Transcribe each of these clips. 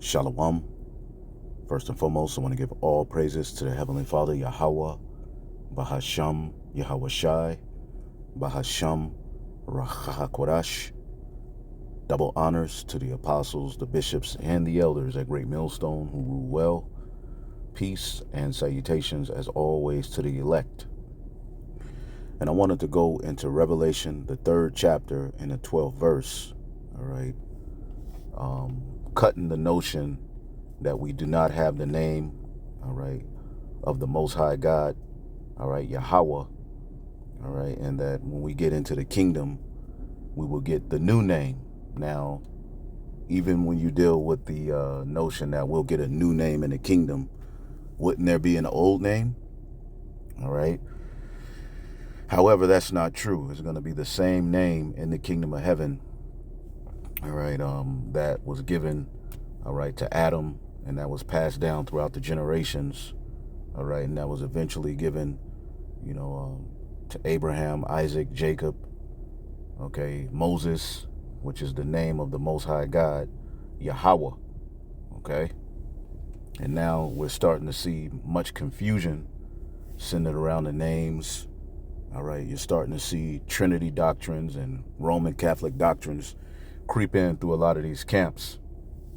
Shalom. First and foremost, I want to give all praises to the Heavenly Father, Yahweh, Bahasham, Yahweh Shai, Bahasham, Rachakodash. Double honors to the apostles, the bishops, and the elders at Great Millstone who rule well. Peace and salutations, as always, to the elect. And I wanted to go into Revelation, the 3rd chapter and the 12th verse. All right. Cutting the notion that we do not have the name, all right, of the Most High God, all right, Yahweh, all right, and that when we get into the kingdom, we will get the new name. Now, even when you deal with the notion that we'll get a new name in the kingdom, wouldn't there be an old name? All right. However, that's not true. It's going to be the same name in the kingdom of heaven, all right, that was given, all right, to Adam, and that was passed down throughout the generations, all right, and that was eventually given, to Abraham, Isaac, Jacob, okay, Moses, which is the name of the Most High God, Yahweh, okay? And now we're starting to see much confusion centered around the names, all right? You're starting to see Trinity doctrines and Roman Catholic doctrines creep in through a lot of these camps,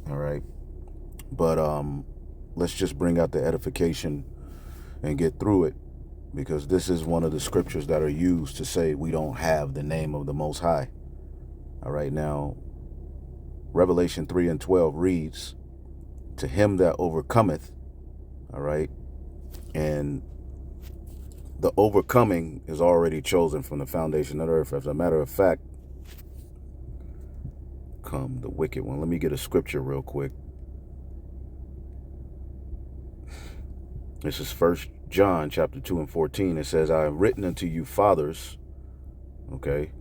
all right? But let's just bring out the edification and get through it, because this is one of the scriptures that are used to say we don't have the name of the Most High. All right, now, Revelation 3:12 reads, to him that overcometh, all right, and the overcoming is already chosen from the foundation of the earth. As a matter of fact, come the wicked one. Let me get a scripture real quick. This is 1 John chapter 2 and 14. It says, I have written unto you fathers, okay,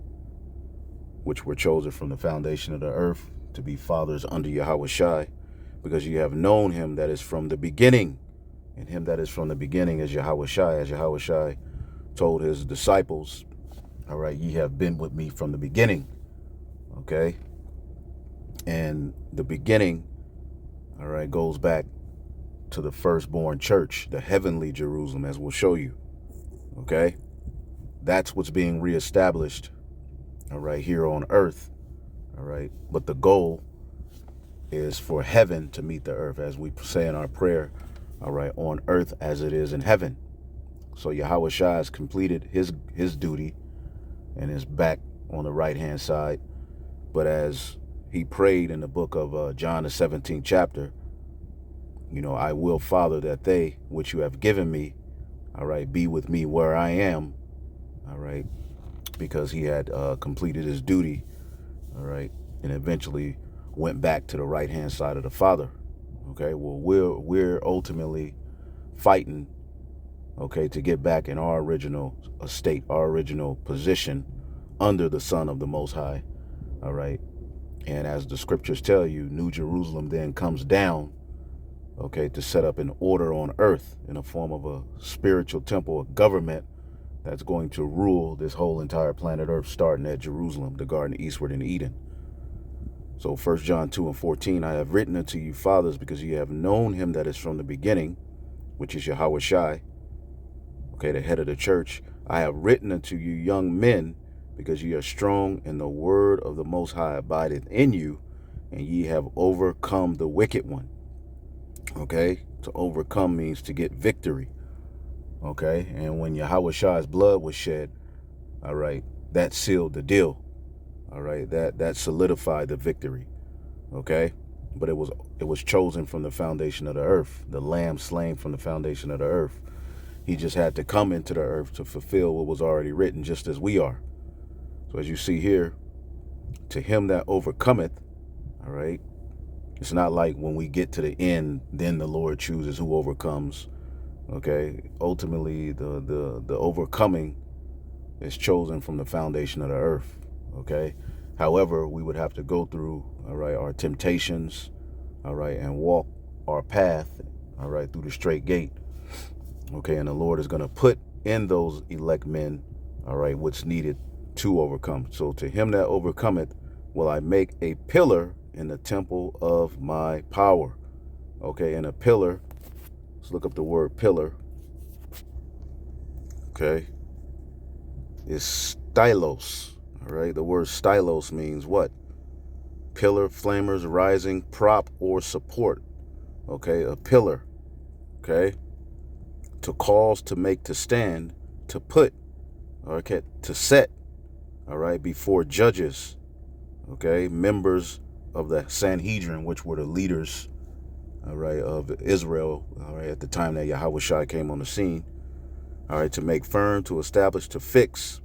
which were chosen from the foundation of the earth to be fathers under Yahweh Shai, because you have known him that is from the beginning. And him that is from the beginning is Yahweh Shai, as Yahweh Shai told his disciples, all right, ye have been with me from the beginning, okay? And the beginning, all right, goes back to the firstborn church, the heavenly Jerusalem, as we'll show you, okay? That's what's being reestablished, all right, here on earth, all right? But the goal is for heaven to meet the earth, as we say in our prayer, all right, on earth as it is in heaven. So Yahweh Shai has completed his duty and is back on the right-hand side. But as he prayed in the book of John, the 17th chapter, I will, Father, that they which you have given me, all right, be with me where I am, all right, because he had completed his duty, all right, and eventually went back to the right-hand side of the Father, okay? Well, we're ultimately fighting, okay, to get back in our original state, our original position under the Son of the Most High, all right? And as the scriptures tell you, New Jerusalem then comes down, okay, to set up an order on earth in the form of a spiritual temple, a government that's going to rule this whole entire planet Earth, starting at Jerusalem, the garden eastward in Eden. So 1 John 2 and 14, I have written unto you, fathers, because ye have known him that is from the beginning, which is Yahweh Shai, okay, the head of the church. I have written unto you, young men, because ye are strong, and the word of the Most High abideth in you, and ye have overcome the wicked one. Okay, to overcome means to get victory. Okay, and when Yahweh Shai's blood was shed, all right, that sealed the deal. All right, that solidified the victory. Okay, but it was chosen from the foundation of the earth, the lamb slain from the foundation of the earth. He just had to come into the earth to fulfill what was already written, just as we are. So as you see here, to him that overcometh, all right, it's not like when we get to the end, then the Lord chooses who overcomes. Okay, ultimately the overcoming is chosen from the foundation of the earth. Okay, however, we would have to go through, all right, our temptations, all right, and walk our path, all right, through the straight gate. Okay, and the Lord is going to put in those elect men, all right, what's needed to overcome. So to him that overcometh will I make a pillar in the temple of my power. Okay, and a pillar, let's look up the word pillar. Okay, is stylos. All right, the word stylos means what? Pillar, flamers, rising, prop, or support. Okay, a pillar. Okay, to cause, to make, to stand, to put, okay, to set, all right, before judges, okay, members of the Sanhedrin, which were the leaders, all right, of Israel, all right, at the time that Yahushua came on the scene, all right, to make firm, to establish, to fix,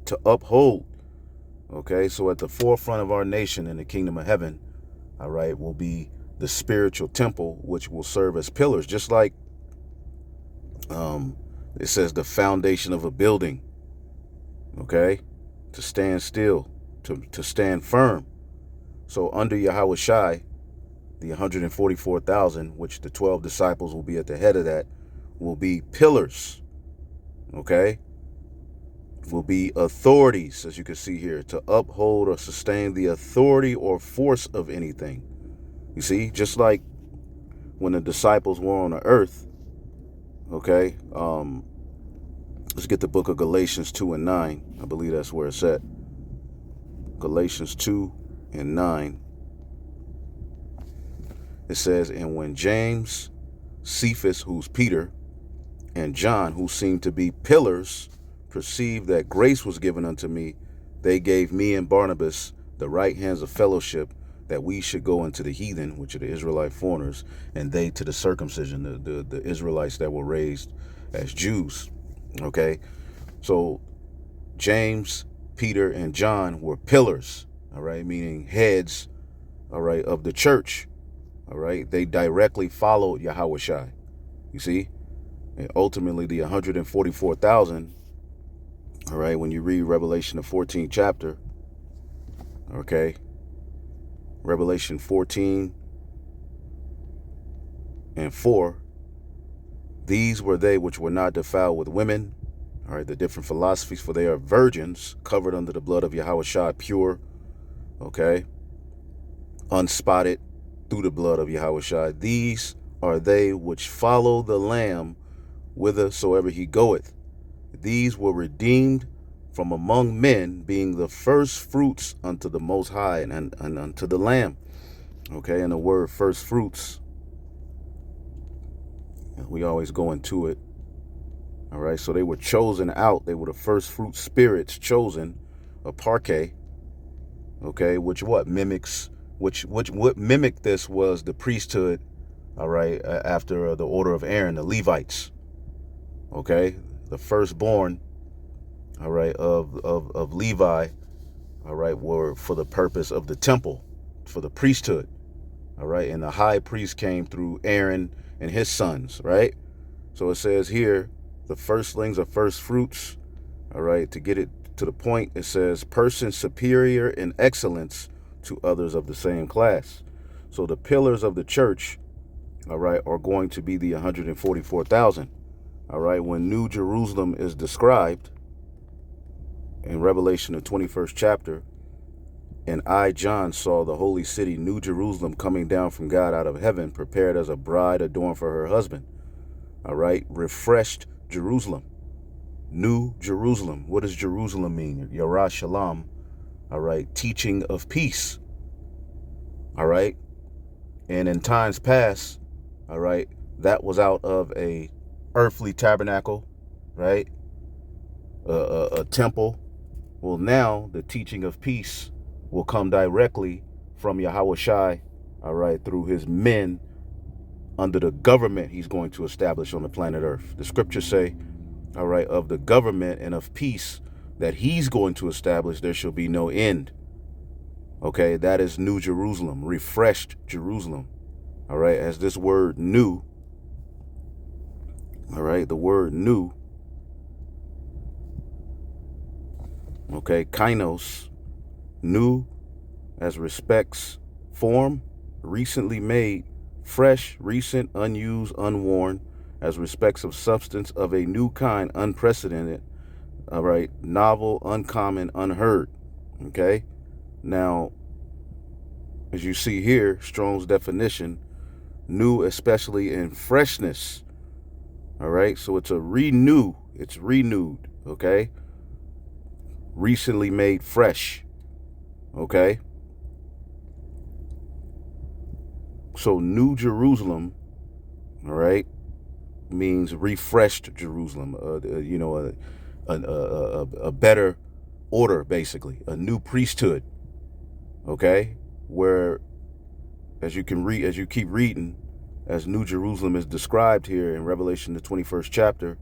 to uphold, okay. So at the forefront of our nation in the kingdom of heaven, all right, will be the spiritual temple, which will serve as pillars, just like it says the foundation of a building, okay, to stand still, to stand firm. So under Yahushua, the 144,000, which the 12 disciples will be at the head of that, will be pillars, okay, will be authorities, as you can see here, to uphold or sustain the authority or force of anything. You see, just like when the disciples were on the earth, okay, let's get the book of Galatians 2 and 9. I believe that's where it's at. Galatians 2 and 9. It says, and when James, Cephas, who's Peter, and John, who seemed to be pillars, perceived that grace was given unto me, they gave me and Barnabas the right hands of fellowship, that we should go into the heathen, which are the Israelite foreigners, and they to the circumcision, the Israelites that were raised as Jews. Okay, so James, Peter, and John were pillars, all right, meaning heads, all right, of the church, all right. They directly followed Yahushua, you see, and ultimately the 144,000, all right, when you read Revelation, the 14th chapter, okay, Revelation 14 and 4, these were they which were not defiled with women, all right, the different philosophies, for they are virgins, covered under the blood of Yahushua, pure, okay, unspotted through the blood of Yahushua. These are they which follow the Lamb whithersoever he goeth. These were redeemed from among men, being the first fruits unto the Most High and unto the Lamb. Okay, and the word first fruits, we always go into it. All right, so they were chosen out. They were the first fruit spirits chosen, a parquet. Okay, which what mimics, which what mimicked this was the priesthood. All right, after the order of Aaron, the Levites. Okay, the firstborn, all right, of Levi, all right, were for the purpose of the temple, for the priesthood, all right, and the high priest came through Aaron and his sons, right? So it says here, the firstlings are first fruits, all right, to get it to the point, it says person superior in excellence to others of the same class. So the pillars of the church, all right, are going to be the 144,000. All right, when New Jerusalem is described in Revelation, the 21st chapter, and I, John, saw the holy city, New Jerusalem, coming down from God out of heaven, prepared as a bride adorned for her husband. All right, refreshed Jerusalem, New Jerusalem. What does Jerusalem mean? Yarah Shalom. All right, teaching of peace. All right, and in times past, all right, that was out of a earthly tabernacle, right? A temple. Well, now the teaching of peace will come directly from Yahushua, all right, through his men under the government he's going to establish on the planet Earth. The scriptures say, all right, of the government and of peace that he's going to establish, there shall be no end. Okay, that is New Jerusalem, refreshed Jerusalem. All right, as this word new, all right, the word new, okay, kainos, new as respects form, recently made, fresh, recent, unused, unworn, as respects of substance of a new kind, unprecedented, all right, novel, uncommon, unheard. Okay, now, as you see here, Strong's definition, New, especially in freshness. All right. So it's a renew. It's renewed. Okay. Recently made fresh. Okay. So New Jerusalem, all right, means refreshed Jerusalem. A better order, basically, a new priesthood. Okay, where as you keep reading, as New Jerusalem is described here in Revelation, the 21st chapter.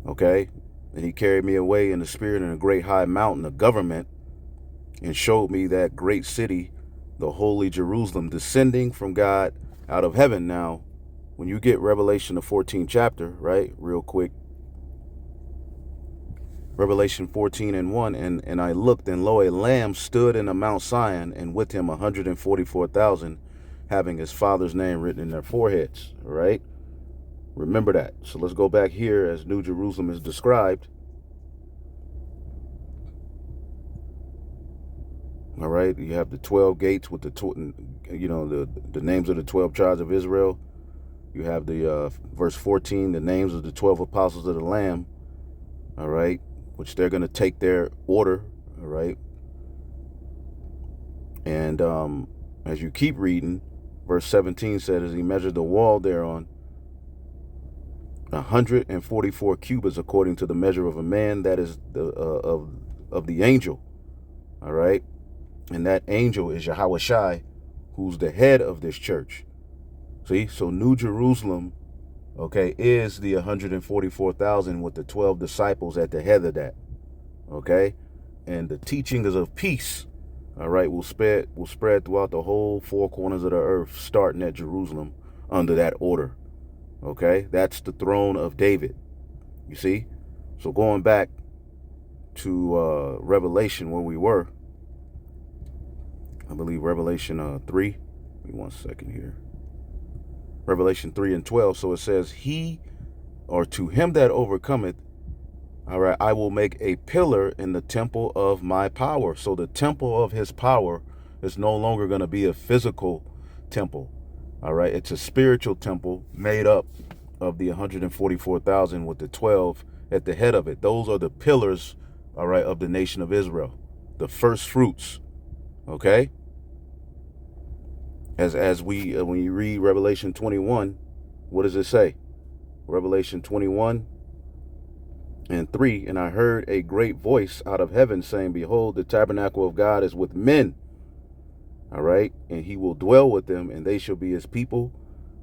Okay, and he carried me away in the spirit in a great high mountain, a government, and showed me that great city, the holy Jerusalem, descending from God out of heaven. Now, when you get Revelation, the 14th chapter, right, real quick, Revelation 14:1, and I looked, and lo, a lamb stood in the Mount Sion, and with him 144,000, having his father's name written in their foreheads. All right, remember that. So let's go back here as New Jerusalem is described. All right, you have the 12 gates with the names of the 12 tribes of Israel. You have the verse 14, the names of the 12 apostles of the Lamb. All right, which they're going to take their order. All right, and as you keep reading, verse 17 said, as he measured the wall thereon, 144 cubits according to the measure of a man, that is the of the angel. All right. And that angel is Yahweh Shai, who's the head of this church. See, so New Jerusalem, okay, is the 144,000 with the 12 disciples at the head of that. Okay, and the teaching is of peace. All right, will spread throughout the whole four corners of the earth, starting at Jerusalem under that order. Okay, that's the throne of David. You see, so going back to Revelation where we were. I believe Revelation 3. Give me 1 second here. Revelation 3:12. So it says, he, or to him that overcometh, all right, I will make a pillar in the temple of my power. So the temple of his power is no longer going to be a physical temple. All right, it's a spiritual temple made up of the 144,000 with the 12 at the head of it. Those are the pillars, all right, of the nation of Israel, the first fruits. Okay, as we when you read Revelation 21, what does it say? Revelation 21:3, and I heard a great voice out of heaven saying, behold, the tabernacle of God is with men. All right, and he will dwell with them, and they shall be his people.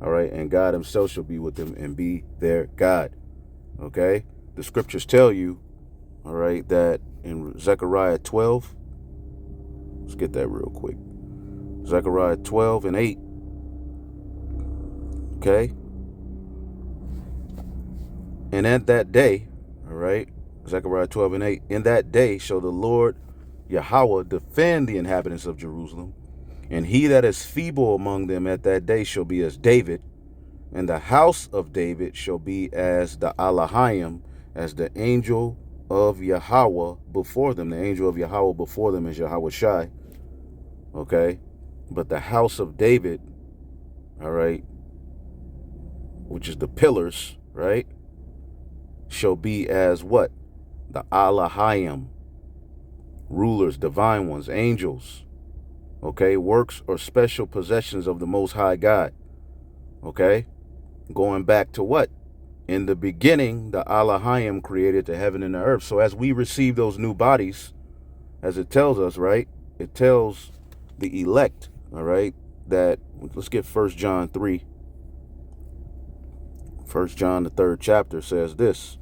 All right, and God himself shall be with them and be their God. Okay, the scriptures tell you, all right, that in Zechariah 12. Let's get that real quick. Zechariah 12:8. Okay. And at that day, all right, Zechariah 12:8, in that day shall the Lord Yahweh defend the inhabitants of Jerusalem, and he that is feeble among them at that day shall be as David, and the house of David shall be as the Alahayim, as the angel of Yahweh before them. The angel of Yahweh before them is Yahweh Shai. Okay, but the house of David, all right, which is the pillars, right, shall be as what? The Alahayim, rulers, divine ones, angels. Okay, works or special possessions of the Most High God. Okay, going back to what? In the beginning, the Alahayim created the heaven and the earth. So as we receive those new bodies, as it tells us, right, it tells the elect, all right, that, let's get 1 John 3. 1 John, the 3rd chapter, says this,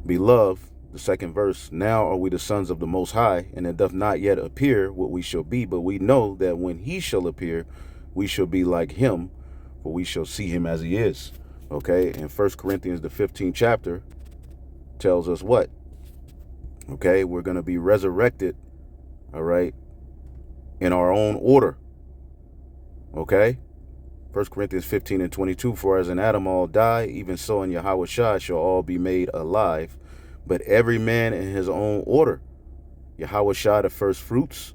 beloved, the 2nd verse, now are we the sons of the Most High, and it doth not yet appear what we shall be, but we know that when he shall appear, we shall be like him, for we shall see him as he is. Okay, and 1 Corinthians, the 15th chapter, tells us what? Okay, we're going to be resurrected, all right, in our own order. Okay, 1 Corinthians 15:22, for as in Adam all die, even so in Yahweh Shai shall all be made alive, but every man in his own order. Yahweh Shai the first fruits,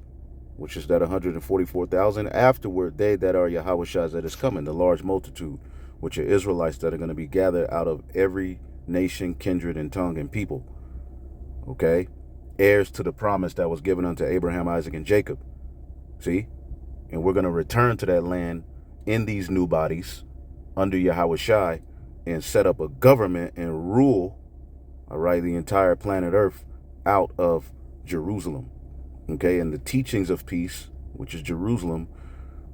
which is that 144,000. Afterward, they that are Yahushua that is coming, the large multitude, which are Israelites that are going to be gathered out of every nation, kindred, and tongue and people. Okay? Heirs to the promise that was given unto Abraham, Isaac, and Jacob. See? And we're going to return to that land in these new bodies under Yahushua and set up a government and rule, all right, the entire planet Earth out of Jerusalem. Okay? And the teachings of peace, which is Jerusalem,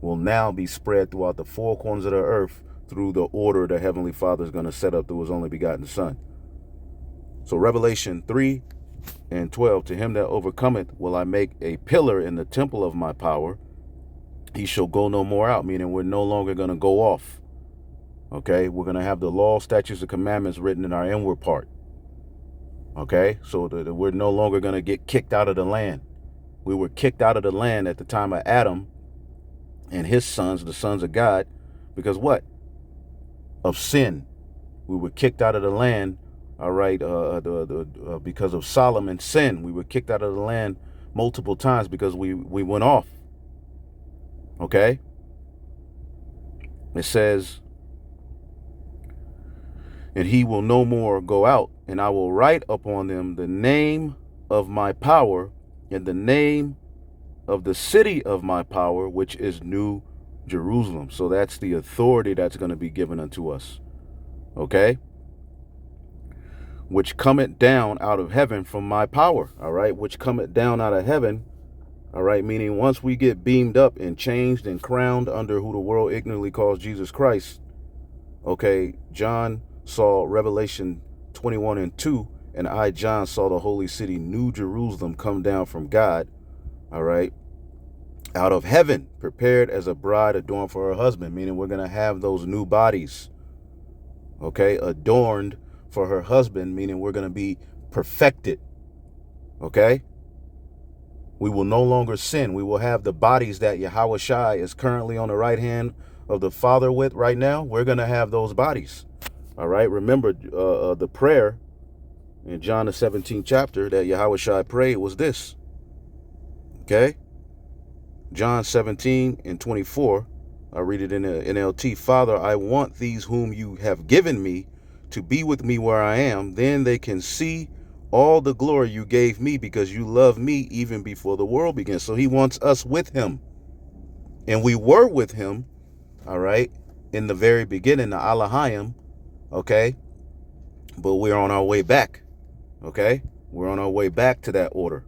will now be spread throughout the four corners of the earth through the order the Heavenly Father is going to set up through his only begotten Son. So Revelation 3:12, to him that overcometh will I make a pillar in the temple of my power. He shall go no more out, meaning we're no longer going to go off. Okay, we're going to have the law, statutes, and commandments written in our inward part. Okay, so we're no longer going to get kicked out of the land. We were kicked out of the land at the time of Adam and his sons, the sons of God, because what? Of sin. We were kicked out of the land, all right, because of Solomon's sin. We were kicked out of the land multiple times because we went off. Okay? It says, and he will no more go out, and I will write upon them the name of my power and the name of the city of my power, which is New Jerusalem. So that's the authority that's going to be given unto us. Okay? Which cometh down out of heaven from my power. All right? Which cometh down out of heaven. All right? Meaning once we get beamed up and changed and crowned under who the world ignorantly calls Jesus Christ. Okay? John saw Revelation 21:2, and I, John, saw the holy city, New Jerusalem, come down from God. All right, out of heaven, prepared as a bride adorned for her husband, meaning we're going to have those new bodies, okay, adorned for her husband, meaning we're going to be perfected, okay? We will no longer sin. We will have the bodies that Yahushua is currently on the right hand of the Father with right now. We're going to have those bodies, all right? Remember, the prayer in John the 17th chapter that Yahushua prayed was this. Okay, John 17:24, I read it in the NLT. Father, I want these whom you have given me to be with me where I am. Then they can see all the glory you gave me because you loved me even before the world began. So he wants us with him. And we were with him, all right, in the very beginning, the Alahayim, okay? But we're on our way back, okay? We're on our way back to that order.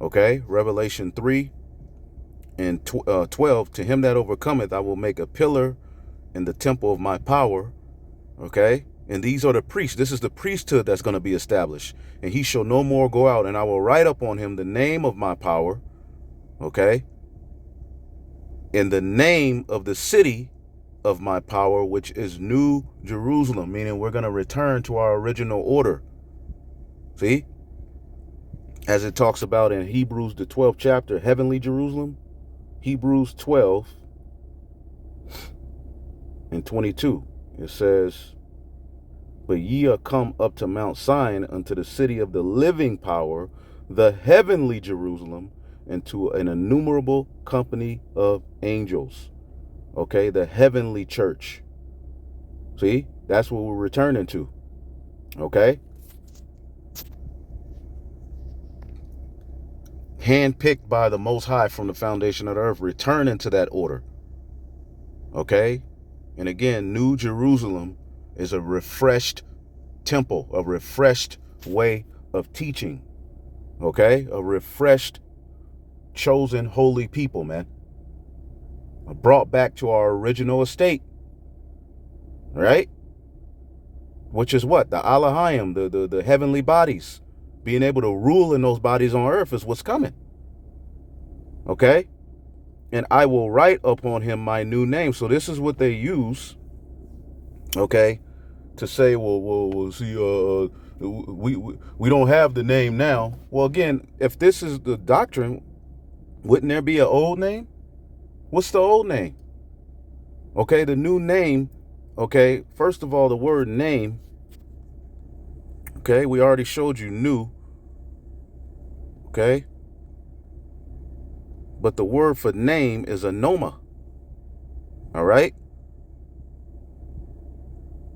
Okay, Revelation 3:12, to him that overcometh, I will make a pillar in the temple of my power. Okay, and these are the priests. This is the priesthood that's going to be established. And he shall no more go out, and I will write upon him the name of my power. Okay, in the name of the city of my power, which is New Jerusalem, meaning we're going to return to our original order. See? As it talks about in Hebrews, the 12th chapter, heavenly Jerusalem, Hebrews 12:22. It says, but ye are come up to Mount Zion, unto the city of the living power, the heavenly Jerusalem, and to an innumerable company of angels. Okay, the heavenly church. See, that's what we're returning to. Okay. Handpicked by the Most High from the foundation of the earth, returning to that order. Okay? And again, New Jerusalem is a refreshed temple, a refreshed way of teaching. Okay? A refreshed, chosen, holy people, man. Brought back to our original estate. Right? Which is what? The Alahayim, the heavenly bodies. Being able to rule in those bodies on earth is what's coming. Okay? And I will write upon him my new name. So this is what they use, okay, to say, well, see, we don't have the name now. Well, again, if this is the doctrine, wouldn't there be an old name? What's the old name? Okay, the new name, okay, first of all, the word name, okay, we already showed you new. Okay, but the word for name is a noma. All right?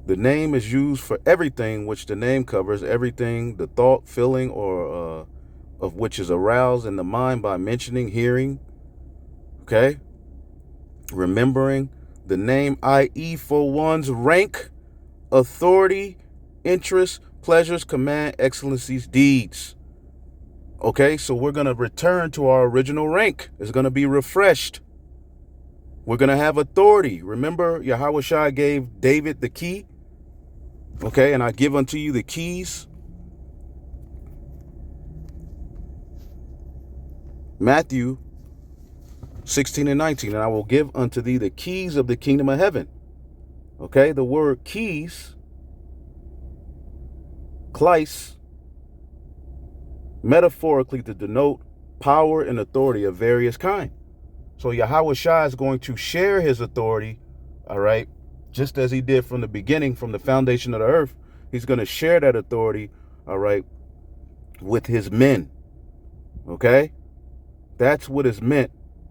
The name is used for everything which the name covers, everything, the thought, feeling, or of which is aroused in the mind by mentioning, hearing, okay? Remembering the name, i.e. for one's rank, authority, interest, pleasures, command, excellencies, deeds. Okay, so we're going to return to our original rank. It's going to be refreshed. We're going to have authority. Remember, Yahawashi gave David the key. Okay, and I give unto you the keys. Matthew 16 and 19. And I will give unto thee the keys of the kingdom of heaven. Okay, the word keys, kleis, metaphorically to denote power and authority of various kind. So Yahawashi is going to share his authority, all right, just as he did from the beginning, from the foundation of the earth. He's going to share that authority, all right, with his men. Okay, that's what is meant,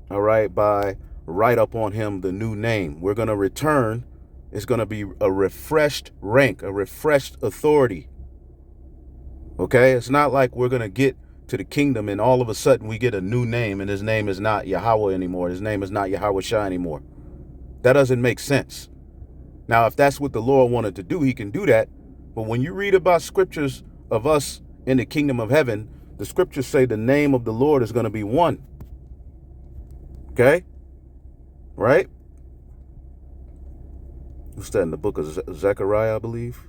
all right, by write up on him the new name. We're going to return. It's going to be a refreshed rank, a refreshed authority. Okay, it's not like we're going to get to the kingdom and all of a sudden we get a new name and his name is not Yahweh anymore. His name is not Yahawashi anymore. That doesn't make sense. Now, if that's what the Lord wanted to do, he can do that. But when you read about scriptures of us in the kingdom of heaven, the scriptures say the name of the Lord is going to be one. Okay? Right? What's that in the book of Zechariah, I believe?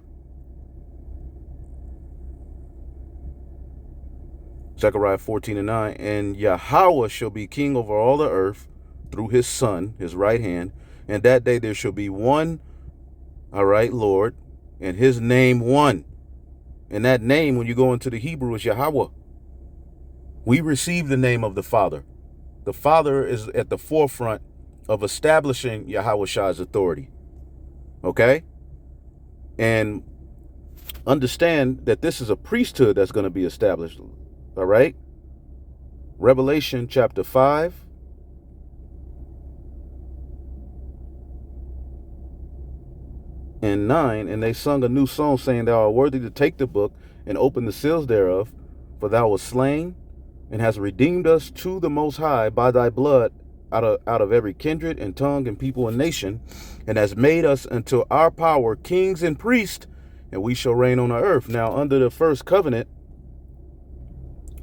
Zechariah 14 and 9. And Yahweh shall be king over all the earth through his son, his right hand. And that day there shall be one, all right, Lord, and his name one. And that name, when you go into the Hebrew, is Yahweh. We receive the name of the Father. The Father is at the forefront of establishing Yahawashi's authority. Okay? And understand that this is a priesthood that's going to be established. All right? Revelation chapter 5. And 9, and they sung a new song, saying, Thou art worthy to take the book and open the seals thereof, for thou wast slain, and hast redeemed us to the Most High by thy blood out of every kindred and tongue and people and nation, and hast made us unto our power kings and priests, and we shall reign on the earth. Now, under the first covenant,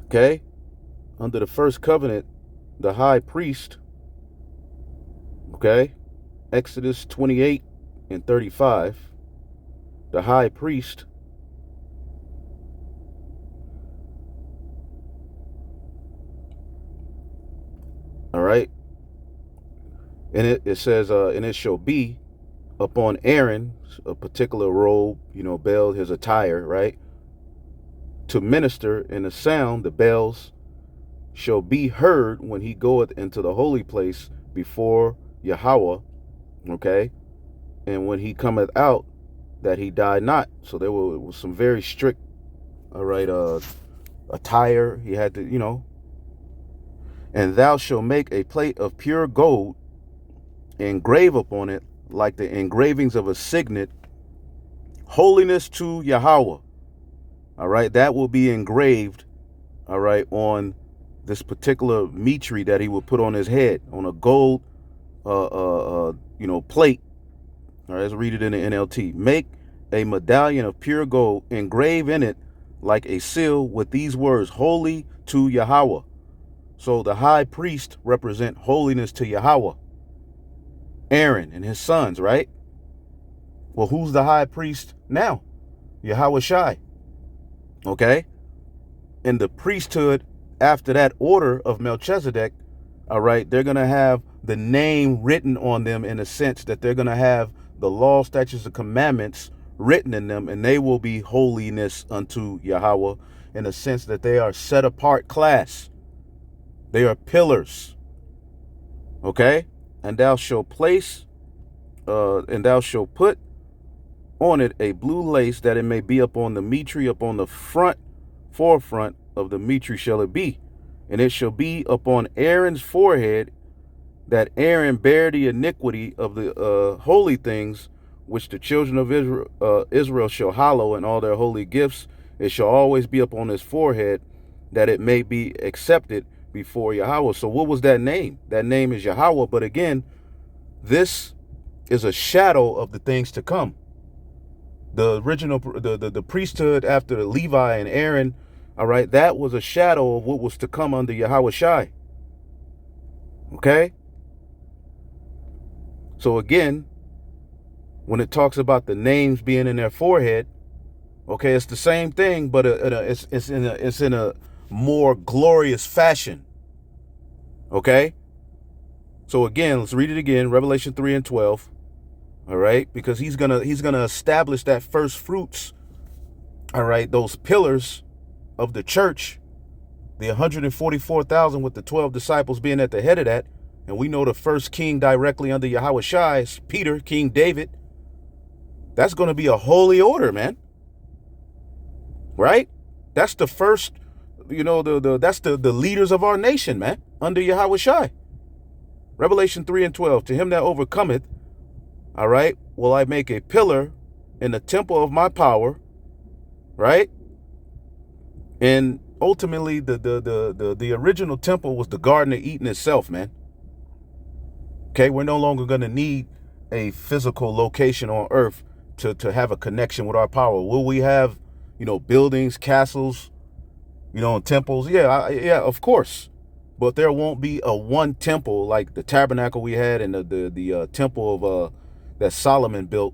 okay, under the first covenant, the high priest, okay, Exodus 28 and 35, the high priest, all right, and it says, and it shall be upon Aaron, a particular robe, bell, his attire, right, to minister in the sound, the bells shall be heard when he goeth into the holy place before Yahweh, okay, and when he cometh out, that he die not. So there was some very strict, all right, attire. He had to, and thou shalt make a plate of pure gold, engrave upon it like the engravings of a signet, holiness to Yahweh. All right, that will be engraved, all right, on this particular mitre that he would put on his head, on a gold, plate. All right, let's read it in the NLT. Make a medallion of pure gold, engrave in it like a seal with these words, holy to Yahweh. So the high priest represent holiness to Yahweh. Aaron and his sons, right? Well, who's the high priest now? Yahawashi. Okay? And the priesthood, after that order of Melchizedek, all right, they're going to have the name written on them, in a sense that they're going to have the law, statutes, and commandments written in them, and they will be holiness unto Yahweh, in a sense that they are set apart class. They are pillars. Okay? And thou shalt place, and thou shalt put on it a blue lace, that it may be upon the mitre, upon the forefront of the mitre shall it be. And it shall be upon Aaron's forehead, that Aaron bear the iniquity of the holy things which the children of Israel shall hallow in all their holy gifts. It shall always be upon his forehead, that it may be accepted before Yahweh. So what was that name? That name is Yahweh. But again, this is a shadow of the things to come. The original, the priesthood after Levi and Aaron, all right, that was a shadow of what was to come under Yahweh Shai. Okay? So again, when it talks about the names being in their forehead, okay, it's the same thing, but it's in a more glorious fashion. Okay? So again, let's read it again, Revelation 3:12. All right, because he's gonna establish that first fruits. All right, those pillars of the church, the 144,000 with the 12 disciples being at the head of that. And we know the first king directly under Yahweh Shai is Peter, King David. That's going to be a holy order, man. Right? That's the first, that's the leaders of our nation, man, under Yahweh Shai. Revelation 3:12, to him that overcometh, all right, will I make a pillar in the temple of my power, right? And ultimately, the original temple was the Garden of Eden itself, man. Okay, we're no longer going to need a physical location on earth to have a connection with our power. Will we have, buildings, castles, and temples? Yeah, of course. But there won't be a one temple like the tabernacle we had and the temple of that Solomon built.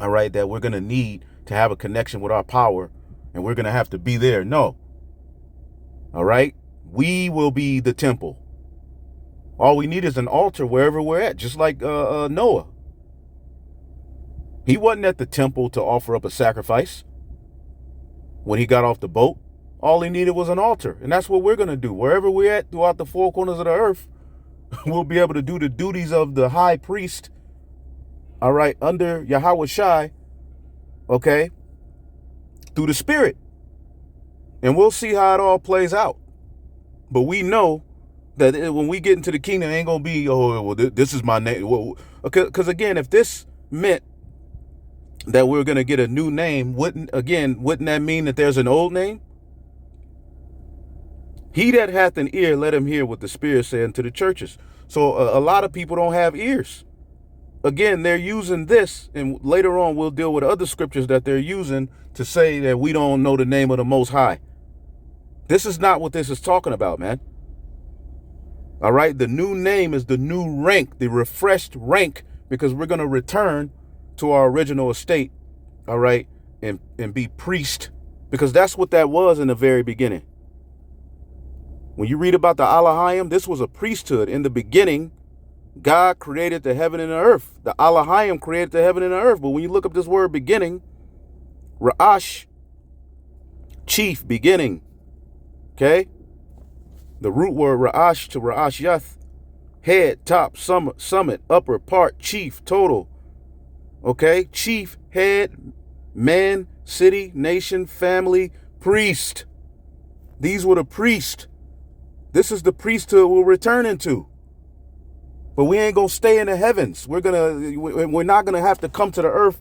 All right, that we're going to need to have a connection with our power, and we're going to have to be there. No. All right, we will be the temple. All we need is an altar wherever we're at, just like Noah. He wasn't at the temple to offer up a sacrifice when he got off the boat. All he needed was an altar. And that's what we're going to do. Wherever we're at throughout the four corners of the earth, we'll be able to do the duties of the high priest, all right, under Yahweh Shai, okay, through the Spirit. And we'll see how it all plays out. But we know that when we get into the kingdom, it ain't going to be, this is my name. Because again, if this meant that we're going to get a new name, wouldn't that mean that there's an old name? He that hath an ear, let him hear what the Spirit said unto the churches. So a lot of people don't have ears. Again, they're using this, and later on we'll deal with other scriptures that they're using to say that we don't know the name of the Most High. This is not what this is talking about, man. All right, the new name is the new rank, the refreshed rank, because we're going to return to our original estate, all right, and be priest, because that's what that was in the very beginning. When you read about the Elohim, this was a priesthood. In the beginning, God created the heaven and the earth. The Elohim created the heaven and the earth. But when you look up this word beginning, Ra'ash, chief, beginning, okay? The root word Ra'ash to Ra'ash Yath, head, top, summit, upper, part, chief, total, okay? Chief, head, man, city, nation, family, priest. These were the priests. This is the priesthood we're returning to. But we ain't going to stay in the heavens. We're not going to have to come to the earth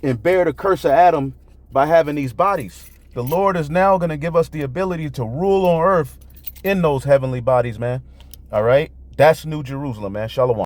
and bear the curse of Adam by having these bodies. The Lord is now going to give us the ability to rule on earth in those heavenly bodies, man. All right? That's New Jerusalem, man. Shalom.